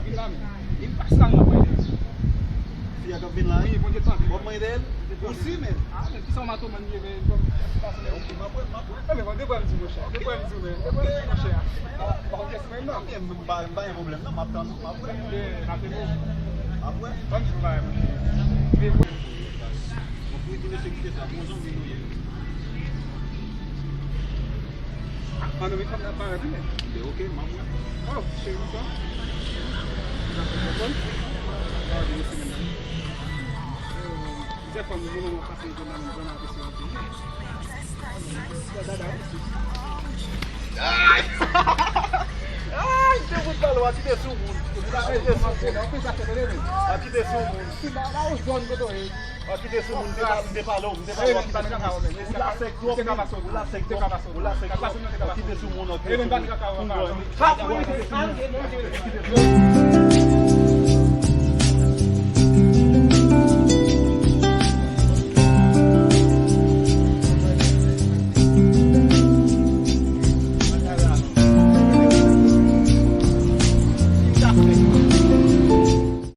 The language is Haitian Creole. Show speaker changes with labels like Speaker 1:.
Speaker 1: Il passe là,
Speaker 2: Il y a Gabin là,
Speaker 1: oui, bon Dieu, tant pis.
Speaker 2: bon moyen d'elle, aussi, mais.
Speaker 1: Ah, mais qui sont ma tombe, mais bon, des fois, mon cher. Des fois, mon cher. Bon, qu'est-ce que maintenant?
Speaker 2: Il n'y a pas de problème, non, m'attends, après. Après.
Speaker 1: Comme je vais.
Speaker 2: On peut dire sécurité, ça, bon, j'en ai.
Speaker 1: Ah, non, mais comme la parole,
Speaker 2: C'est ok, maman.
Speaker 1: oh, chez vous, ça? Des fois, nous voulons passer dans la zone de
Speaker 2: Ai, tem muito valor, aqui desceu o mundo. Aqui desceu o mundo. Aqui desceu o mundo. Aqui desceu o mundo, não tem valor, não tem valor. O lá sector, o lá sector. Aqui desceu o mundo, aqui.